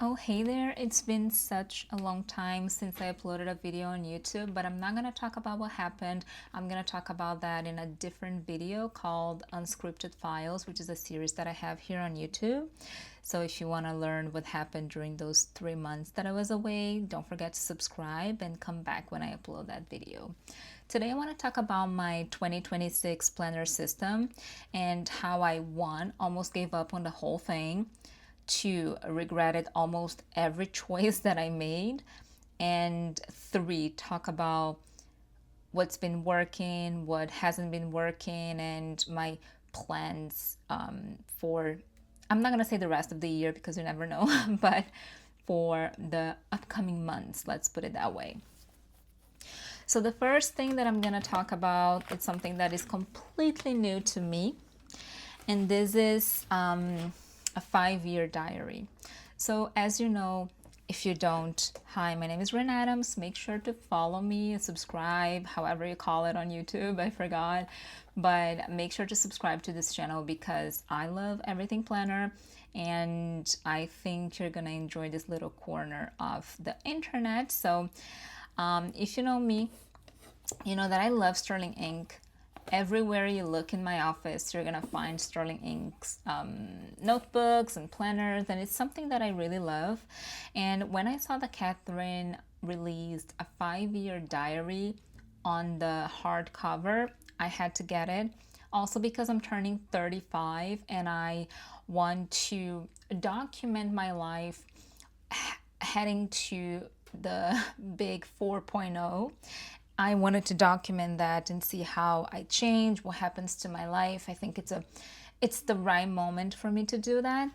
Oh, hey there. It's been such a long time since I uploaded a video on YouTube, but I'm not going to talk about what happened. I'm going to talk about that in a different video called Unscripted Files, which is a series that I have here on YouTube. So if you want to learn what happened during those 3 months that I was away, don't forget to subscribe and come back when I upload that video. Today I want to talk about my 2026 planner system and how I, one, almost gave up on the whole thing. Two, regretted almost every choice that I made. And three, talk about what's been working, what hasn't been working, and my plans for, I'm not going to say the rest of the year because you never know, but for the upcoming months, let's put it that way. So the first thing that I'm going to talk about is something that is completely new to me. And this is a 5-year diary. So as you know, if you don't, hi, my name is Ren Adams. Make sure to follow me and subscribe, however you call it on YouTube, I forgot. But make sure to subscribe to this channel because I love everything planner and I think you're gonna enjoy this little corner of the internet. So if you know me, you know that I love sterling ink. Everywhere you look in my office, you're gonna find sterling inks, notebooks and planners, and it's something that I really love. And when I saw that Catherine released a 5-year diary on the hardcover, I had to get it. Also because I'm turning 35 and I want to document my life heading to the big 4.0. I wanted to document that and see how I change, what happens to my life. I think it's the right moment for me to do that.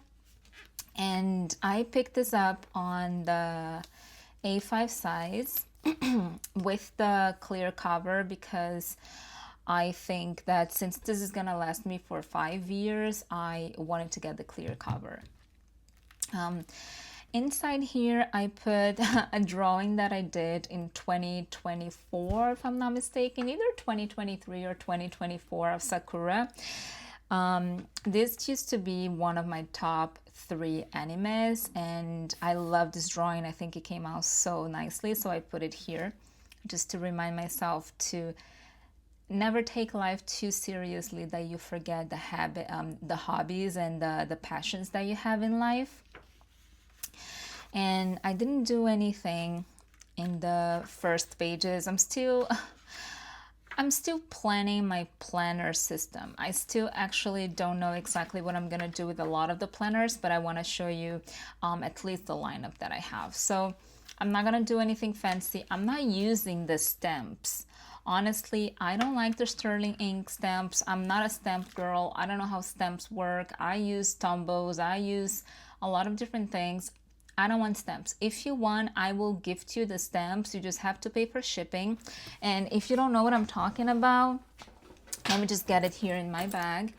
And I picked this up on the A5 size with the clear cover because I think that since this is gonna last me for 5 years, I wanted to get the clear cover. Inside here, I put a drawing that I did in 2024, if I'm not mistaken, either 2023 or 2024 of Sakura. This used to be one of my top 3 animes, and I love this drawing. I think it came out so nicely, so I put it here just to remind myself to never take life too seriously, that you forget the hobbies and the passions that you have in life. And I didn't do anything in the first pages. I'm still planning my planner system. I still actually don't know exactly what I'm gonna do with a lot of the planners, but I want to show you at least the lineup that I have. So I'm not gonna do anything fancy. I'm not using the stamps. Honestly, I don't like the sterling ink stamps. I'm not a stamp girl. I don't know how stamps work. I use Tombos. I use a lot of different things. I don't want stamps. If you want, I will gift you the stamps. You just have to pay for shipping. And if you don't know what I'm talking about, let me just get it here in my bag.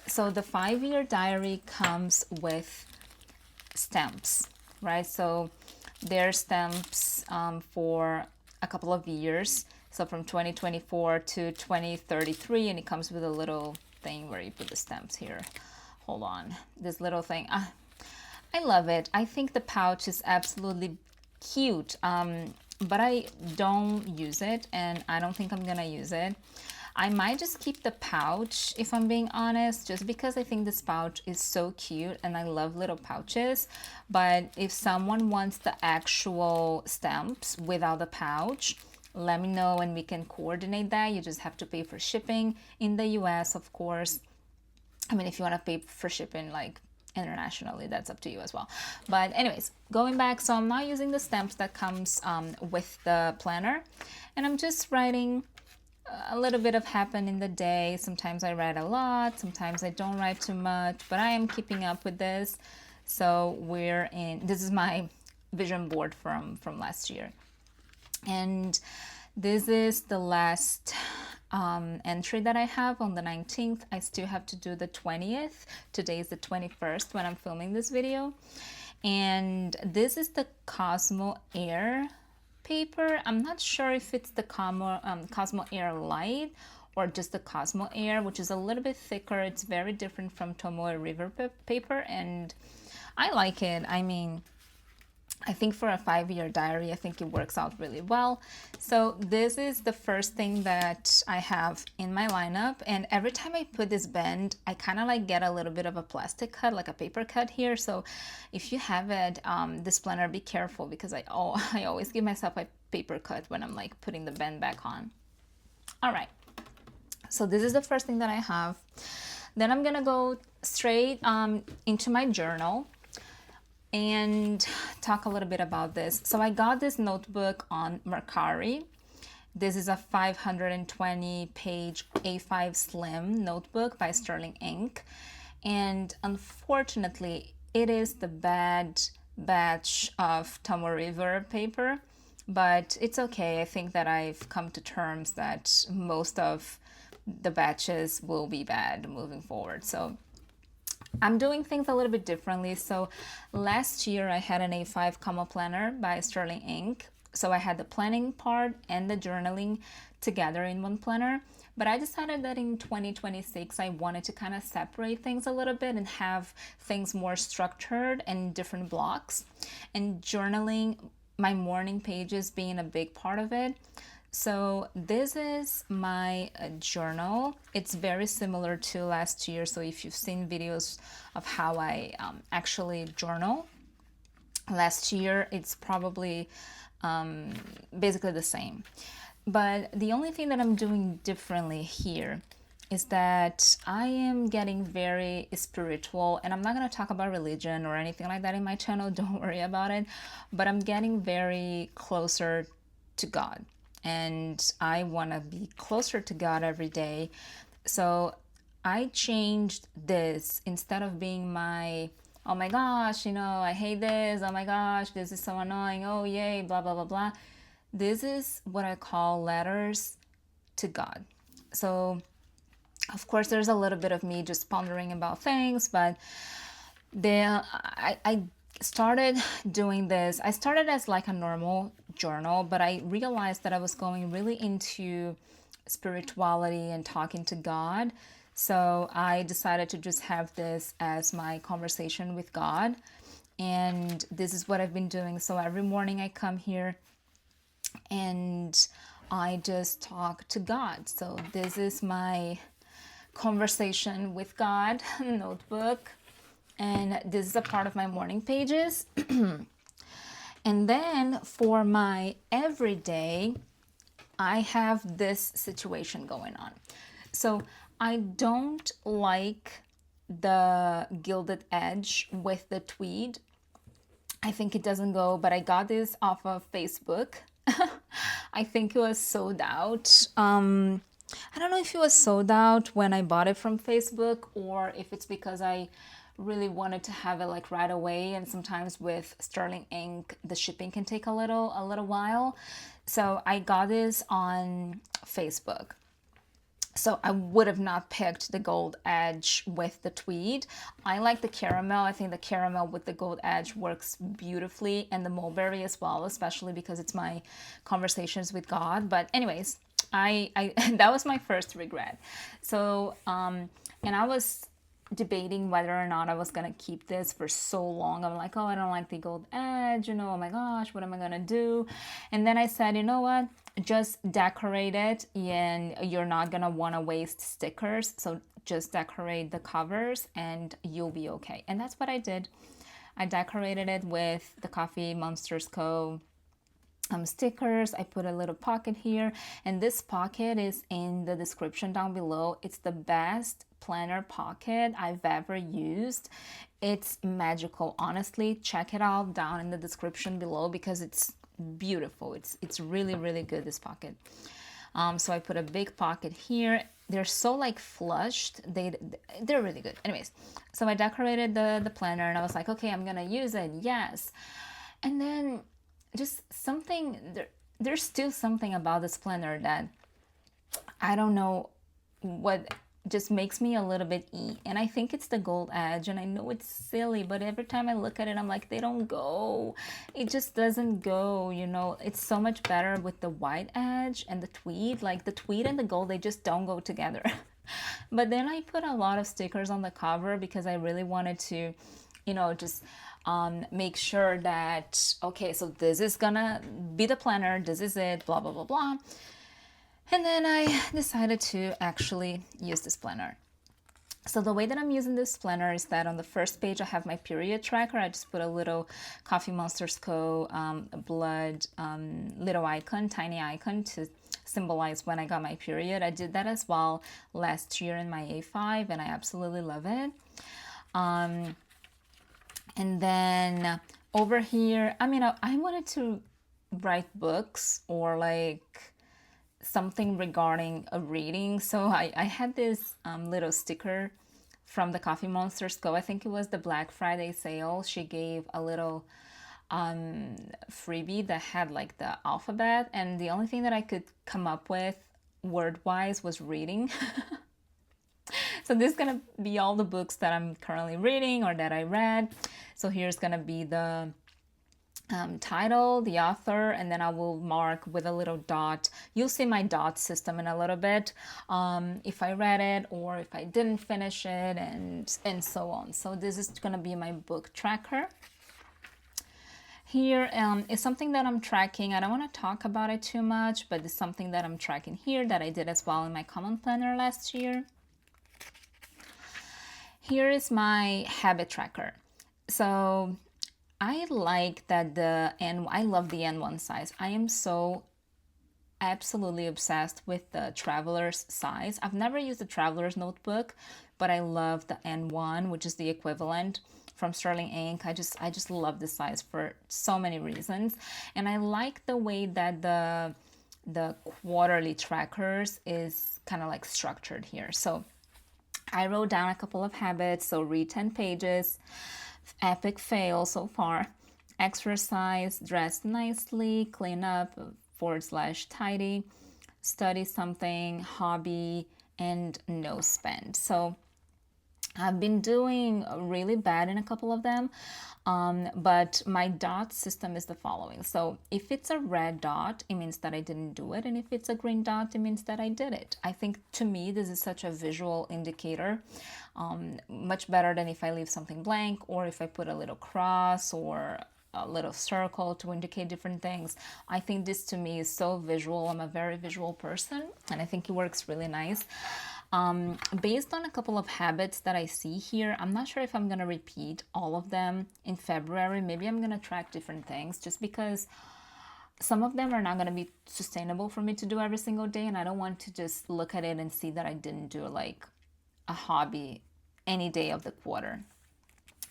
So the 5-year diary comes with stamps, right? So there are stamps for a couple of years. So from 2024 to 2033, and it comes with a little thing where you put the stamps here. Hold on, this little thing. I love it. I think the pouch is absolutely cute, but I don't use it, and I don't think I'm gonna use it. I might just keep the pouch, if I'm being honest, just because I think this pouch is so cute and I love little pouches. But if someone wants the actual stamps without the pouch, let me know and we can coordinate that. You just have to pay for shipping in the US, of course. I mean, if you want to pay for shipping like internationally, that's up to you as well. But anyways, going back, so I'm not using the stamps that comes with the planner, and I'm just writing a little bit of happened in the day. Sometimes I write a lot, sometimes I don't write too much, but I am keeping up with this. So this is my vision board from last year, and this is the last entry that I have on the 19th. I still have to do the 20th. Today is the 21st when I'm filming this video. And this is the Cosmo Air paper. I'm not sure if it's the Cosmo Air Light or just the Cosmo Air, which is a little bit thicker. It's very different from Tomoe River paper, and I like it. I mean, I think for a 5-year diary, I think it works out really well. So this is the first thing that I have in my lineup. And every time I put this band, I kind of like get a little bit of a plastic cut, like a paper cut here. So if you have it, this planner, be careful, because I always give myself a paper cut when I'm like putting the band back on. All right. So this is the first thing that I have. Then I'm gonna go straight into my journal and talk a little bit about this. So I got this notebook on Mercari. This is a 520 page A5 Slim notebook by Sterling Ink. And unfortunately, it is the bad batch of Tomo River paper, but it's okay. I think that I've come to terms that most of the batches will be bad moving forward. So I'm doing things a little bit differently. So last year I had an A5 Comma Planner by Sterling Ink. So I had the planning part and the journaling together in one planner. But I decided that in 2026 I wanted to kind of separate things a little bit and have things more structured and different blocks. And journaling, my morning pages being a big part of it. So this is my journal. It's very similar to last year. So if you've seen videos of how I actually journal last year, it's probably basically the same. But the only thing that I'm doing differently here is that I am getting very spiritual, and I'm not going to talk about religion or anything like that in my channel. Don't worry about it. But I'm getting very closer to God. And I want to be closer to God every day. So I changed this. Instead of being my, oh my gosh, I hate this, oh my gosh, this is so annoying, oh yay, blah, blah, blah, blah. This is what I call letters to God. So of course there's a little bit of me just pondering about things, but I started doing this. I started as like a normal journal, but I realized that I was going really into spirituality and talking to God. So I decided to just have this as my conversation with God. And this is what I've been doing. So every morning I come here and I just talk to God. So this is my conversation with God notebook. And this is a part of my morning pages. And then for my everyday, I have this situation going on. So I don't like the gilded edge with the tweed. I think it doesn't go, but I got this off of Facebook. I think it was sold out. I don't know if it was sold out when I bought it from Facebook, or if it's because I really wanted to have it like right away, and sometimes with Sterling Ink the shipping can take a little while. So I got this on Facebook. So I would have not picked the gold edge with the tweed. I like the caramel. I think the caramel with the gold edge works beautifully, and the mulberry as well, especially because it's my conversations with God. But anyways, I that was my first regret. So and I was debating whether or not I was gonna keep this for so long. I'm like, oh, I don't like the gold edge, oh my gosh, what am I gonna do? And then I said, you know what, just decorate it, and you're not gonna want to waste stickers, so just decorate the covers and you'll be okay. And that's what I did. I decorated it with the Coffee Monsters Co. Stickers. I put a little pocket here, and this pocket is in the description down below. It's the best planner pocket I've ever used. It's magical, honestly. Check it out down in the description below because it's beautiful. It's really, really good, this pocket. So I put a big pocket here. They're so like flushed. They're really good. Anyways, so I decorated the planner, and I was like, okay, I'm gonna use it. Yes. And then just something, there's still something about this planner that I don't know what just makes me a little bit and I think it's the gold edge, and I know it's silly, but every time I look at it I'm like, they don't go, it just doesn't go, it's so much better with the white edge and the tweed. Like the tweed and the gold, they just don't go together. But then I put a lot of stickers on the cover because I really wanted to you know, just make sure that, okay, so this is gonna be the planner, this is it, blah, blah, blah, blah. And then I decided to actually use this planner. So the way that I'm using this planner is that on the first page I have my period tracker. I just put a little Coffee Monster's Co. Blood little icon, tiny icon to symbolize when I got my period. I did that as well last year in my A5 and I absolutely love it. And then over here, I mean, I wanted to write books or like something regarding a reading. So I had this little sticker from the Coffee Monster's Co. I think it was the Black Friday sale. She gave a little freebie that had like the alphabet, and the only thing that I could come up with word-wise was reading. So this is gonna be all the books that I'm currently reading or that I read. So here's gonna be the title, the author, and then I will mark with a little dot. You'll see my dot system in a little bit, if I read it or if I didn't finish it, and so on. So this is gonna be my book tracker. Here is something that I'm tracking. I don't want to talk about it too much, but it's something that I'm tracking here that I did as well in my common planner last year. Here is my habit tracker. So I like that I love the N1 size. I am so absolutely obsessed with the Traveler's size. I've never used the Traveler's notebook, but I love the N1, which is the equivalent from Sterling Ink. I just love this size for so many reasons. And I like the way that the quarterly trackers is kind of like structured here. So I wrote down a couple of habits. So read 10 pages, epic fail so far, exercise, dress nicely, clean up / tidy, study something, hobby, and no spend. So I've been doing really bad in a couple of them, but my dot system is the following. So if it's a red dot, it means that I didn't do it. And if it's a green dot, it means that I did it. I think to me, this is such a visual indicator, much better than if I leave something blank or if I put a little cross or a little circle to indicate different things. I think this to me is so visual. I'm a very visual person and I think it works really nice. Based on a couple of habits that I see here, I'm not sure if I'm going to repeat all of them in February. Maybe I'm going to track different things just because some of them are not going to be sustainable for me to do every single day. And I don't want to just look at it and see that I didn't do like a hobby any day of the quarter.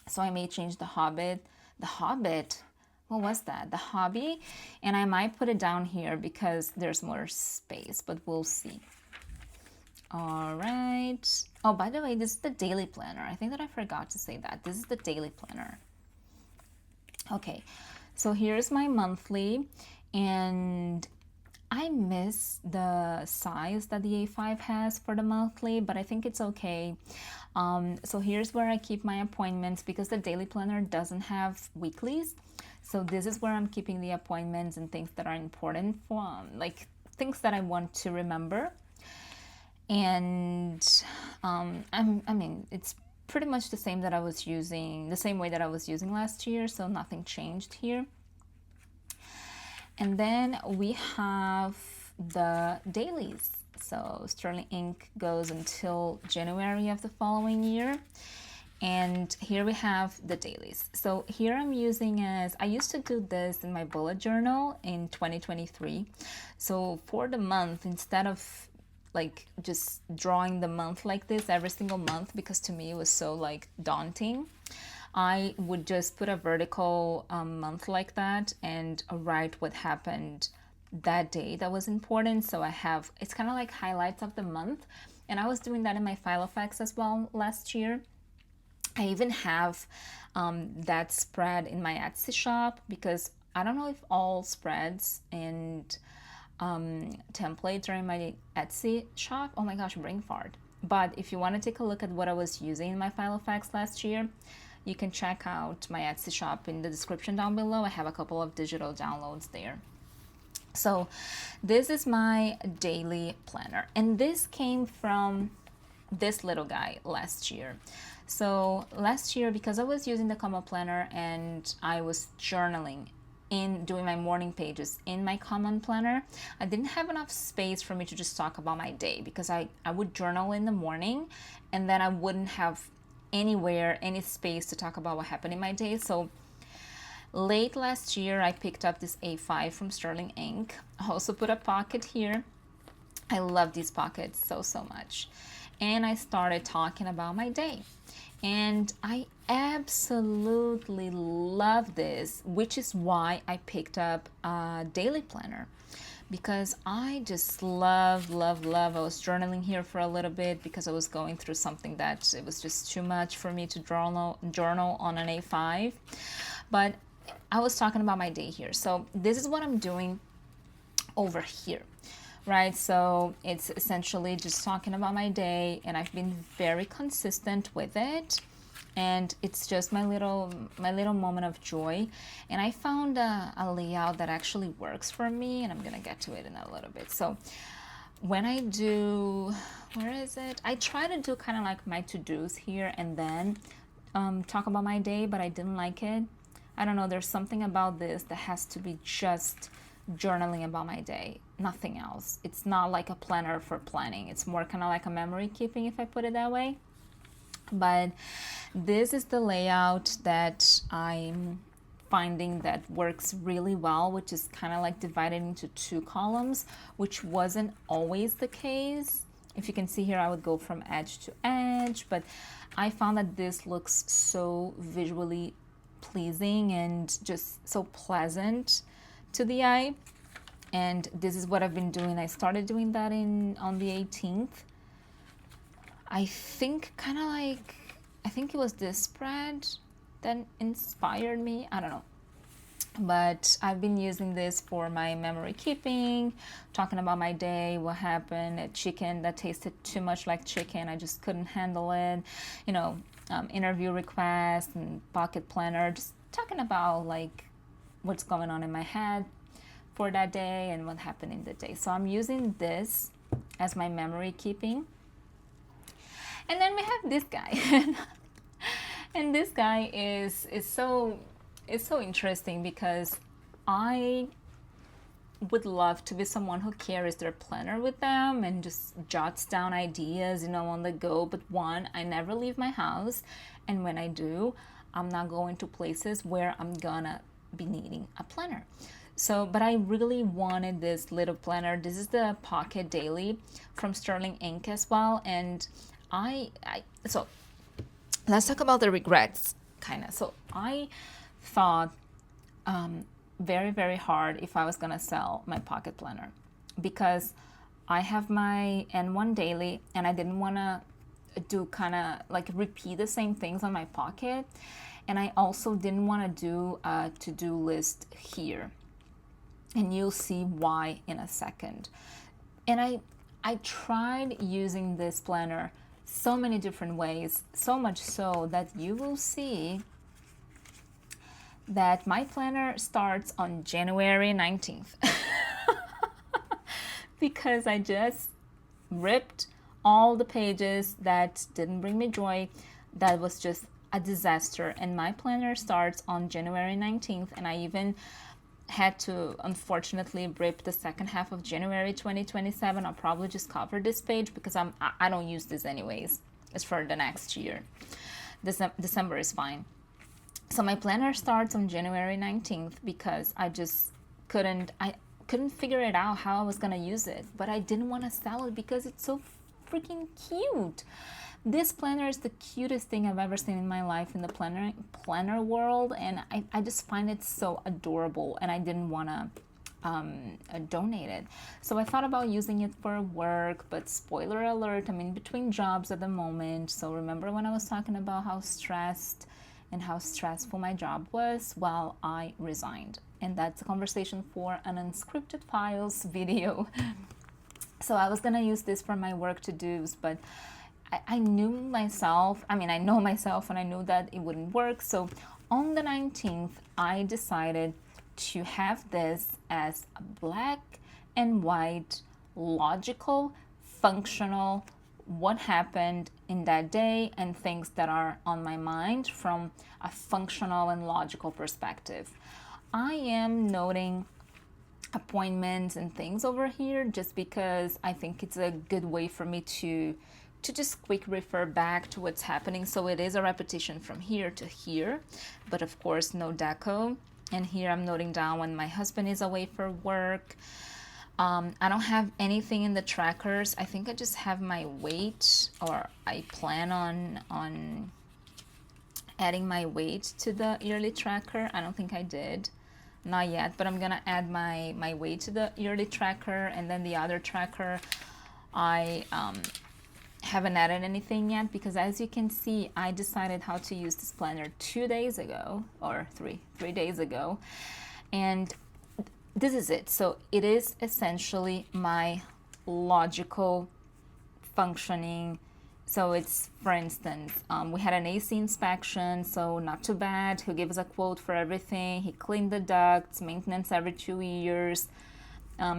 So I may change the Hobbit, what was that? The hobby, and I might put it down here because there's more space, but we'll see. All right. Oh, by the way, this is the daily planner. I think that I forgot to say that. This is the daily planner. Okay, so here's my monthly, and I miss the size that the A5 has for the monthly, but I think it's okay. So here's where I keep my appointments because the daily planner doesn't have weeklies. So this is where I'm keeping the appointments and things that are important for, like things that I want to remember. And I mean, it's pretty much the same that I was using, the same way that I was using last year, so nothing changed here. And then we have the dailies. So Sterling Ink goes until January of the following year. And here we have the dailies. So here I'm using I used to do this in my bullet journal in 2023. So for the month, instead of like just drawing the month like this every single month, because to me it was so like daunting, I would just put a vertical month like that and write what happened that day that was important. So I have, it's kind of like highlights of the month. And I was doing that in my file effects as well last year. I even have that spread in my Etsy shop because I don't know if all spreads and templates are in my Etsy shop. Oh my gosh, brain fart. But if you want to take a look at what I was using in my file effects last year, you can check out my Etsy shop in the description down below. I have a couple of digital downloads there. So this is my daily planner. And this came from this little guy last year. So last year, because I was using the Comma Planner and I was journaling in doing my morning pages in my common planner, I didn't have enough space for me to just talk about my day, because I would journal in the morning and then I wouldn't have anywhere, any space to talk about what happened in my day. So late last year, I picked up this A5 from Sterling Ink. I also put a pocket here. I love these pockets so much. And I started talking about my day. And I absolutely love this, which is why I picked up a daily planner, because I just love. I was journaling here for a little bit because I was going through something that it was just too much for me to journal on an A5. But I was talking about my day here. So this is what I'm doing over here. Right, so it's essentially just talking about my day, and I've been very consistent with it, and it's just my little moment of joy. And I found a layout that actually works for me, and I'm gonna get to it in a little bit. So when I do, where is it? I try to do kind of like my to-dos here and then talk about my day, but I didn't like it. I don't know, there's something about this that has to be just journaling about my day, nothing else. It's not like a planner for planning. It's more kind of like a memory keeping, if I put it that way. But this is the layout that I'm finding that works really well, which is kind of like divided into 2 columns, which wasn't always the case. If you can see here, I would go from edge to edge, but I found that this looks so visually pleasing and just so pleasant to the eye. And this is what I've been doing. I started doing that on the 18th. I think it was this spread that inspired me. I don't know. But I've been using this for my memory keeping, talking about my day, what happened, a chicken that tasted too much like chicken, I just couldn't handle it, interview requests and pocket planner, just talking about like what's going on in my head for that day and what happened in the day. So I'm using this as my memory keeping. And then we have this guy. And this guy is so interesting, because I would love to be someone who carries their planner with them and just jots down ideas, on the go. But one, I never leave my house, and when I do, I'm not going to places where I'm gonna be needing a planner. So, but I really wanted this little planner. This is the Pocket Daily from Sterling Ink as well. And so let's talk about the regrets, kind of. So I thought very hard if I was gonna sell my pocket planner, because I have my N1 daily and I didn't want to do kind of like repeat the same things on my pocket, and I also didn't want to do a to-do list here, and you'll see why in a second. And I tried using this planner so many different ways, so much so that you will see that my planner starts on January 19th because I just ripped all the pages that didn't bring me joy, that was just a disaster, and my planner starts on January 19th, and I even had to unfortunately rip the second half of January 2027. I'll probably just cover this page because I don't use this anyways. It's for the next year. December is fine. So my planner starts on January 19th because I just couldn't figure it out how I was gonna use it, but I didn't want to sell it because it's so freaking cute. This planner is the cutest thing I've ever seen in my life in the planner world, and I just find it so adorable, and I didn't want to donate it. So I thought about using it for work, but spoiler alert, I'm in between jobs at the moment. So remember when I was talking about how stressed and how stressful my job was? Well, I resigned, and that's a conversation for an Unscripted Files video. So I was gonna use this for my work to-dos, but I knew myself, I know myself, and I knew that it wouldn't work. So on the 19th, I decided to have this as a black and white, logical, functional what happened in that day and things that are on my mind from a functional and logical perspective. I am noting appointments and things over here just because I think it's a good way for me to just quick refer back to what's happening. So it is a repetition from here to here, but of course no deco. And here I'm noting down when my husband is away for work. I don't have anything in the trackers. I think I just have my weight, or I plan on adding my weight to the yearly tracker. I don't think I did. Not yet, but I'm gonna add my weight to the yearly tracker, and then the other tracker I haven't added anything yet because, as you can see, I decided how to use this planner 2 days ago, or three days ago, and this is it. So it is essentially my logical functioning. So it's, for instance, we had an AC inspection, so not too bad. He gave us a quote for everything. He cleaned the ducts, maintenance every 2 years,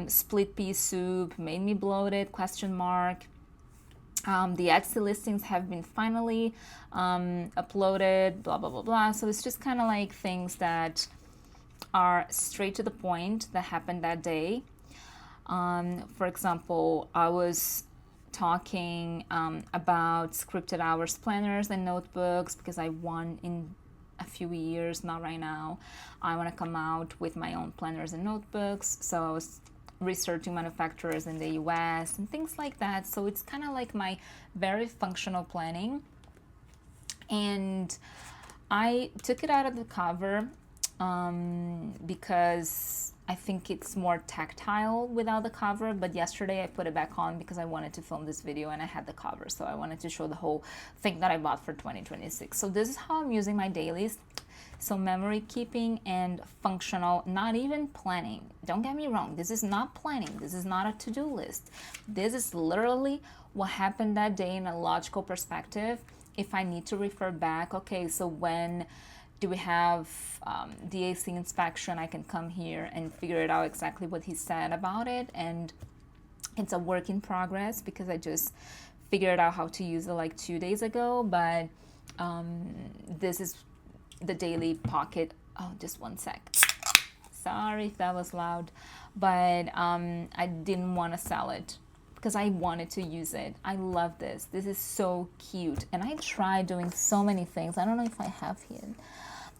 split pea soup, made me bloated, question mark. The Etsy listings have been finally uploaded, blah, blah, blah, blah. So it's just kind of like things that are straight to the point that happened that day. For example, I was talking about scripted hours planners and notebooks because I want in a few years, not right now, I want to come out with my own planners and notebooks. So I was researching manufacturers in the US and things like that. So it's kind of like my very functional planning. And I took it out of the cover because I think it's more tactile without the cover, but yesterday I put it back on because I wanted to film this video and I had the cover, so I wanted to show the whole thing that I bought for 2026. So this is how I'm using my dailies. So memory keeping and functional, not even planning. Don't get me wrong, this is not planning, this is not a to-do list. This is literally what happened that day in a logical perspective. If I need to refer back, okay, so when do we have the AC inspection, I can come here and figure it out exactly what he said about it. And it's a work in progress because I just figured out how to use it like 2 days ago. But this is the daily pocket. Oh, just one sec. Sorry if that was loud. But I didn't want to sell it because I wanted to use it. I love this. This is so cute. And I tried doing so many things. I don't know if I have here.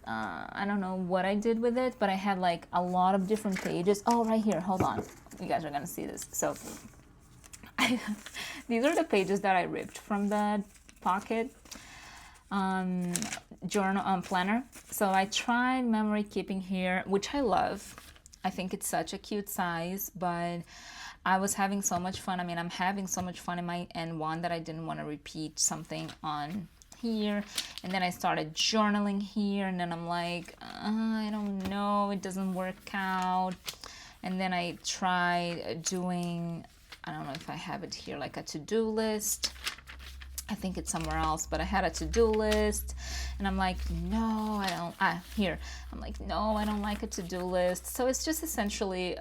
I don't know what I did with it, but I had like a lot of different pages. Oh, right here. Hold on. You guys are going to see this. So these are the pages that I ripped from the pocket journal planner. So I tried memory keeping here, which I love. I think it's such a cute size, but I was having so much fun. I mean, I'm having so much fun in my N1 that I didn't want to repeat something on here. And then I started journaling here, and then I'm like, I don't know, it doesn't work out. And then I tried doing, I don't know if I have it here, like a to-do list. I think it's somewhere else, but I had a to-do list, and I'm like, no, I don't, here. I'm like, no, I don't like a to-do list. So it's just essentially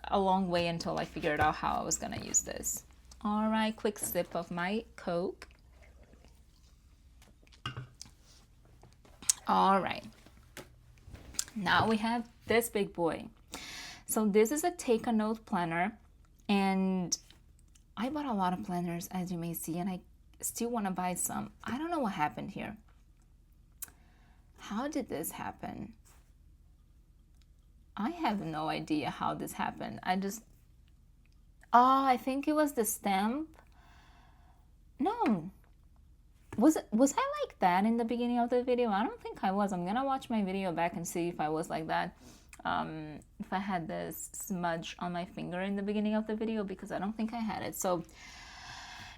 a long way until I figured out how I was gonna use this. All right, quick sip of my Coke. All right, now we have this big boy. So this is a take a note planner, and I bought a lot of planners, as you may see, and I still want to buy some. I don't know what happened here. How did this happen? I have no idea how this happened. I think it was the stamp. No. Was I like that in the beginning of the video? I don't think I was. I'm gonna watch my video back and see if I was like that. If I had this smudge on my finger in the beginning of the video, because I don't think I had it. So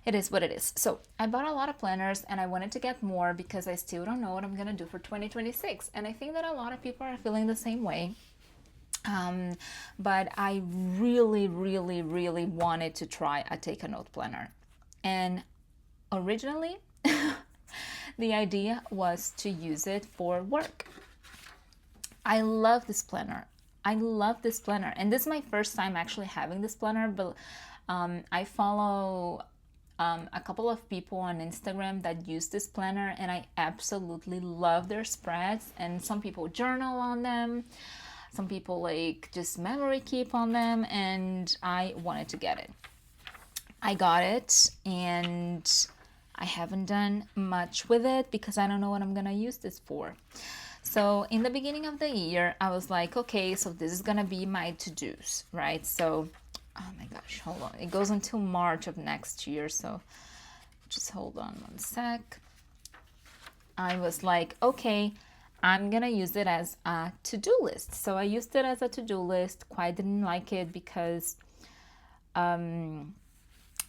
it is what it is. So I bought a lot of planners, and I wanted to get more because I still don't know what I'm gonna do for 2026. And I think that a lot of people are feeling the same way. But I really, really, really wanted to try a take a note planner. And originally, the idea was to use it for work. I love this planner. I love this planner. And this is my first time actually having this planner, but I follow a couple of people on Instagram that use this planner, and I absolutely love their spreads. And some people journal on them, some people like just memory keep on them, and I wanted to get it. I got it, and I haven't done much with it because I don't know what I'm gonna use this for. So in the beginning of the year, I was like, okay, so this is gonna be my to-dos, right? So, oh my gosh, hold on. It goes until March of next year, so just hold on one sec. I was like, okay, I'm gonna use it as a to-do list. So I used it as a to-do list. Quite didn't like it because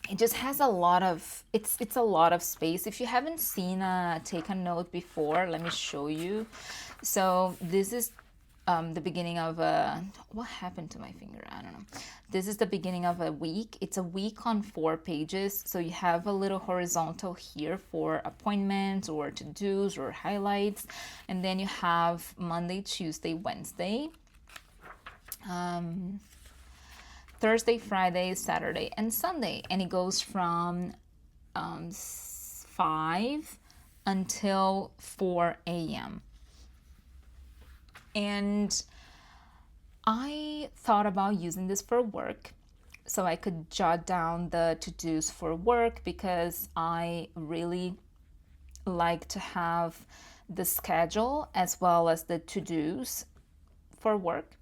it just has a lot of, it's a lot of space. If you haven't seen a take a note before, let me show you. So this is the beginning of a, what happened to my finger? I don't know. This is the beginning of a week. It's a week on 4 pages. So you have a little horizontal here for appointments or to-dos or highlights. And then you have Monday, Tuesday, Wednesday, Thursday, Friday, Saturday, and Sunday. And it goes from 5 until 4 a.m. And I thought about using this for work so I could jot down the to-dos for work, because I really like to have the schedule as well as the to-dos for work.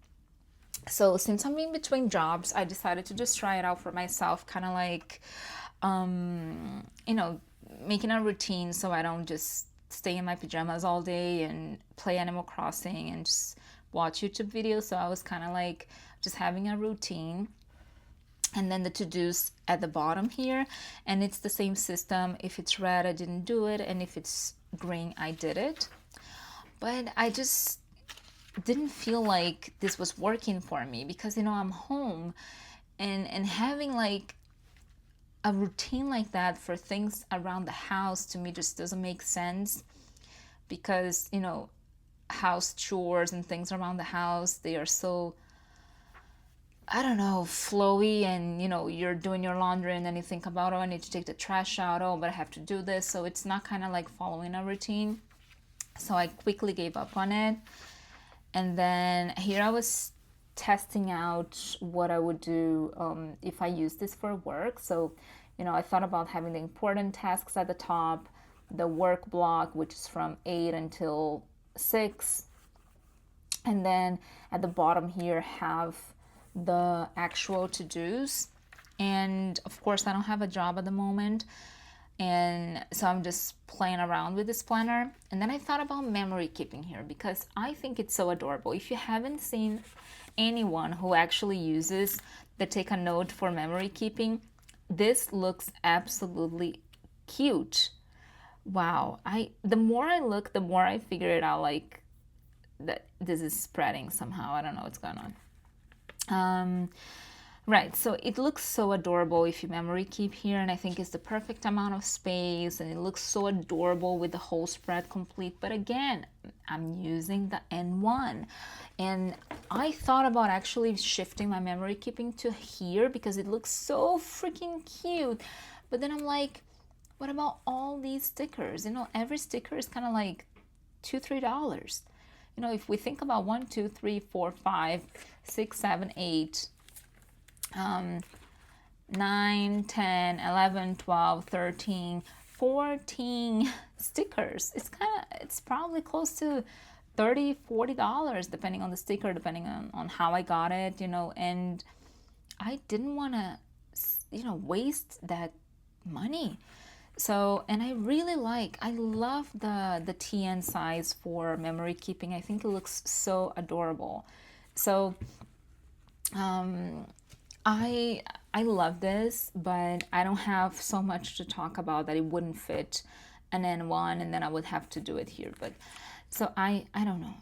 So since I'm in between jobs, I decided to just try it out for myself, kind of like, you know, making a routine so I don't just stay in my pajamas all day and play Animal Crossing and just watch YouTube videos. So I was kind of like just having a routine. And then the to-dos at the bottom here, and it's the same system. If it's red, I didn't do it, and if it's green, I did it. But I just didn't feel like this was working for me because, you know, I'm home, and having like a routine like that for things around the house to me just doesn't make sense, because, you know, house chores and things around the house, they are so, I don't know, flowy, and, you know, you're doing your laundry and then you think about, oh, I need to take the trash out, oh, but I have to do this. So it's not kind of like following a routine. So I quickly gave up on it. And then here I was testing out what I would do if I use this for work. So, you know, I thought about having the important tasks at the top, the work block, which is from 8 until 6. And then at the bottom here have the actual to-dos. And of course, I don't have a job at the moment, and so I'm just playing around with this planner. And then I thought about memory keeping here because I think it's so adorable. If you haven't seen anyone who actually uses the take a note for memory keeping, this looks absolutely cute. Wow, the more I look, the more I figure it out, like that this is spreading somehow. I don't know what's going on. Right, so it looks so adorable if you memory keep here, and I think it's the perfect amount of space, and it looks so adorable with the whole spread complete. But again, I'm using the N1, and I thought about actually shifting my memory keeping to here because it looks so freaking cute. But then I'm like, what about all these stickers? You know, every sticker is kind of like $2-3. You know, if we think about 1, 2, 3, 4, 5, 6, 7, 8, 9, 10, 11, 12, 13, 14 stickers. It's probably close to $30-40 depending on the sticker, depending on how I got it, you know, and I didn't want to, you know, waste that money. So, and I love the TN size for memory keeping. I think it looks so adorable. So, I love this, but I don't have so much to talk about that it wouldn't fit an N1, and then I would have to do it here. But so I don't know.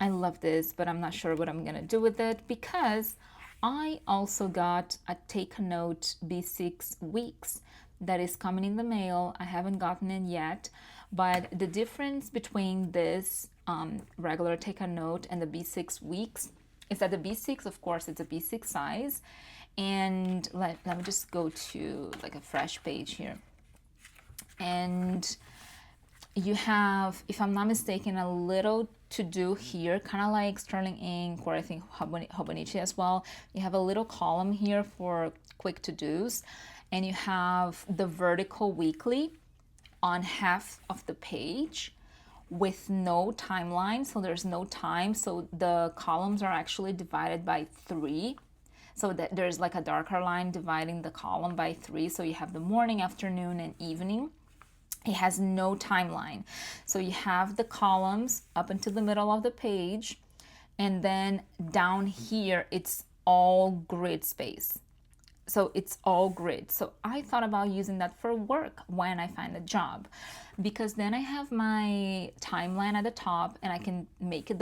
I love this, but I'm not sure what I'm gonna do with it, because I also got a Take a Note B6 Weeks that is coming in the mail. I haven't gotten it yet, but the difference between this regular Take a Note and the B6 Weeks is that the B6, of course, it's a B6 size, And let me just go to like a fresh page here. And you have, if I'm not mistaken, a little to do here, kind of like Sterling Ink, or I think Hobonichi as well. You have a little column here for quick to-dos, and you have the vertical weekly on half of the page with no timeline, so there's no time. So the columns are actually divided by 3. So that there's like a darker line dividing the column by 3. So you have the morning, afternoon, and evening. It has no timeline. So you have the columns up into the middle of the page, and then down here, it's all grid space. So it's all grid. So I thought about using that for work when I find a job, because then I have my timeline at the top and I can make it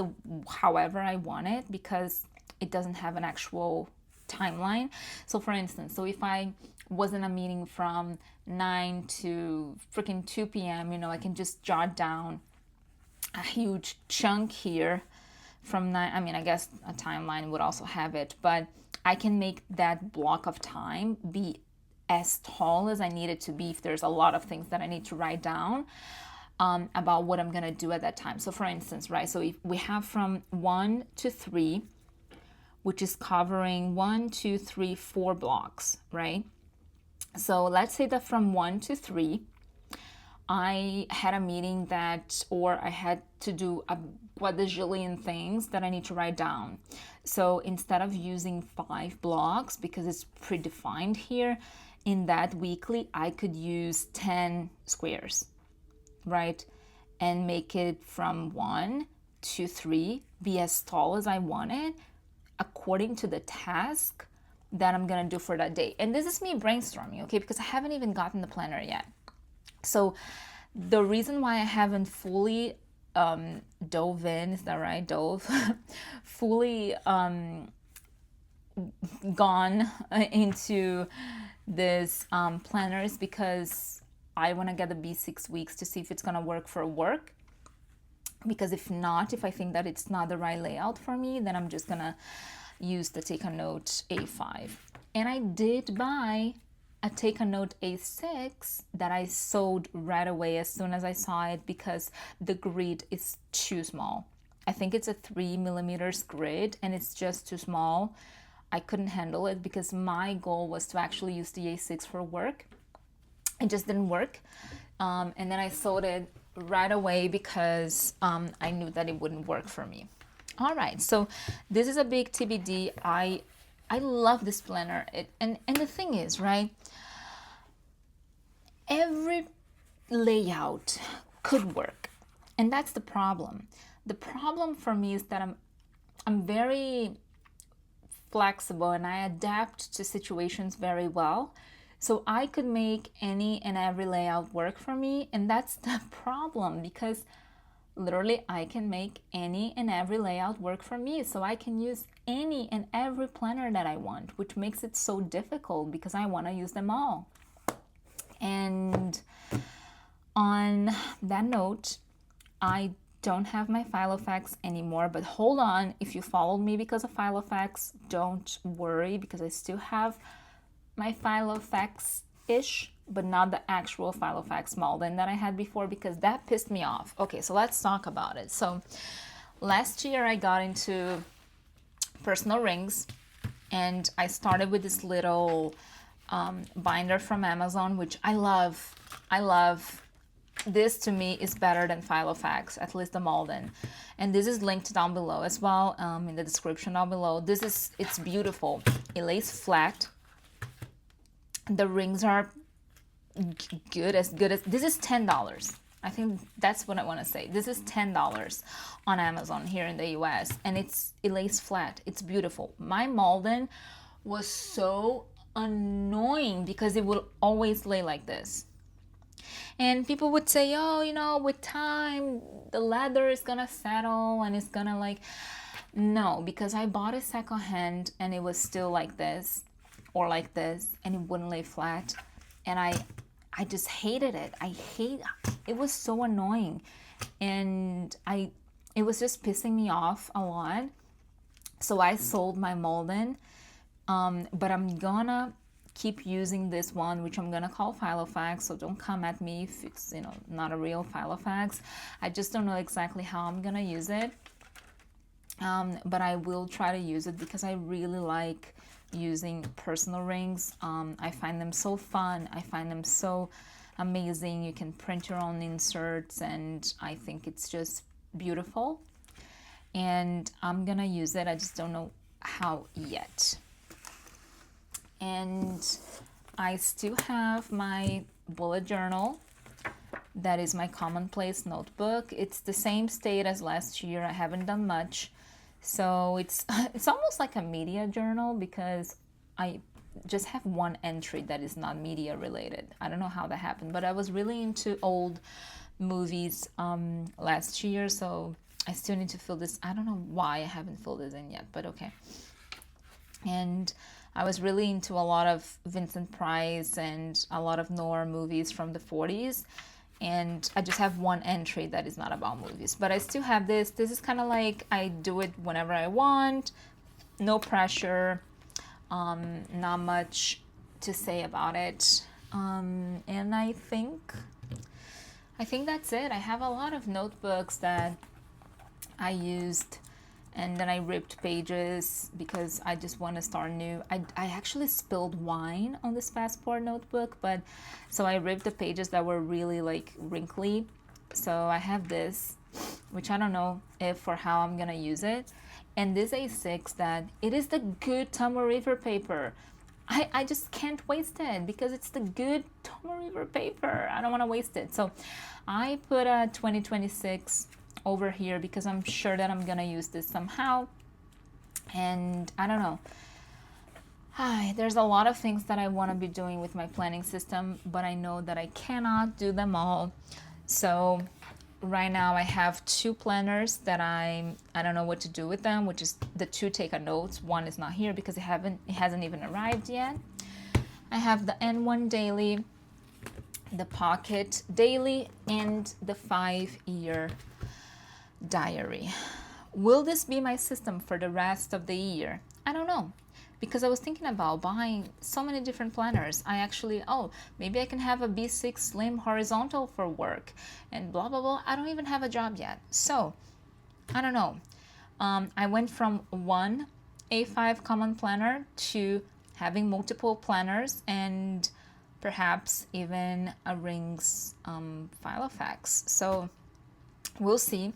however I want it, because it doesn't have an actual timeline. So for instance, so if I was in a meeting from 9 to freaking 2 p.m., you know, I can just jot down a huge chunk here from 9. I mean, I guess a timeline would also have it, but I can make that block of time be as tall as I need it to be if there's a lot of things that I need to write down about what I'm going to do at that time. So for instance, right, so if we have from 1 to 3, which is covering 1, 2, 3, 4 blocks, right? So let's say that from 1 to 3, I had a meeting that, or I had to do a quadrillion things that I need to write down. So instead of using 5 blocks, because it's predefined here, in that weekly, I could use 10 squares, right? And make it from 1 to 3, be as tall as I want it, according to the task that I'm gonna do for that day. And this is me brainstorming, okay? Because I haven't even gotten the planner yet. So the reason why I haven't fully dove in, is that right? Fully gone into this planner is because I want to get the B6 weeks to see if it's going to work for work. Because if not, if I think that it's not the right layout for me, then I'm just going to use the Take a Note A5. And I did buy a Take a Note A6 that I sold right away as soon as I saw it, because the grid is too small. I think it's a 3mm grid and it's just too small. I couldn't handle it because my goal was to actually use the A6 for work. It just didn't work. And then I sold it right away because I knew that it wouldn't work for me. All right, so this is a big TBD. I love this planner. And the thing is, right, every layout could work, and that's the problem. The problem for me is that I'm very flexible and I adapt to situations very well. So I could make any and every layout work for me, and that's the problem, because literally I can make any and every layout work for me. So I can use any and every planner that I want, which makes it so difficult because I want to use them all. And on that note, I don't have my Filofax anymore, but hold on, if you followed me because of Filofax, don't worry, because I still have my Filofax-ish, but not the actual Filofax Malden that I had before, because that pissed me off. Okay, so let's talk about it. So last year I got into personal rings, and I started with this little binder from Amazon, which I love. This to me is better than Filofax, at least the Malden. And this is linked down below as well, in the description down below. It's beautiful. It lays flat. The rings are good as this is $10. I think that's what I want to say. This is $10 on Amazon here in the US, and it lays flat. It's beautiful. My Malden was so annoying because it will always lay like this. And people would say, oh, you know, with time, the leather is gonna settle and it's gonna like, no, because I bought it secondhand and it was still like this or like this, and it wouldn't lay flat. And I just hated it. It was so annoying. And it was just pissing me off a lot. So I sold my Malden But I'm gonna keep using this one, which I'm gonna call Filofax, so don't come at me if it's, you know, not a real Filofax. I just don't know exactly how I'm gonna use it, but I will try to use it because I really like using personal rings. I find them so fun, I find them so amazing. You can print your own inserts, and I think it's just beautiful, and I'm gonna use it. I just don't know how yet. And I still have my bullet journal. That is my commonplace notebook. It's the same state as last year. I haven't done much. So it's almost like a media journal because I just have one entry that is not media related. I don't know how that happened, but I was really into old movies last year, so I still need to fill this. I don't know why I haven't filled this in yet, but okay. And I was really into a lot of Vincent Price and a lot of noir movies from the 40s. And I just have one entry that is not about movies. But I still have this. This is kind of like I do it whenever I want. No pressure. Not much to say about it. And I think that's it. I have a lot of notebooks that I used, and then I ripped pages because I just want to start new. I actually spilled wine on this passport notebook, but so I ripped the pages that were really like wrinkly. So I have this, which I don't know if or how I'm gonna use it. And this A6, that it is the good Tomoe River paper. I just can't waste it because it's the good Tomoe River paper. I don't want to waste it. So I put a 2026 over here because I'm sure that I'm gonna use this somehow. And I don't know. There's a lot of things that I want to be doing with my planning system, but I know that I cannot do them all. So right now I have two planners that I don't know what to do with them, which is the two take-a notes. One is not here because it hasn't even arrived yet. I have the N1 daily, the pocket daily, and the 5-year diary. Will this be my system for the rest of the year? I don't know, because I was thinking about buying so many different planners. I actually, maybe I can have a B6 slim horizontal for work and blah blah blah. I don't even have a job yet, so I don't know. I went from one A5 common planner to having multiple planners and perhaps even a rings Filofax. So we'll see.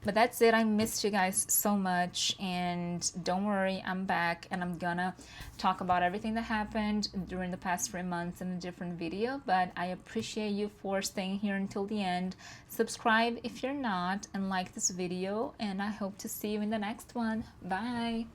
But that's it. I missed you guys so much, and don't worry, I'm back and I'm gonna talk about everything that happened during the past 3 months in a different video. But I appreciate you for staying here until the end. Subscribe if you're not, and like this video, and I hope to see you in the next one. Bye.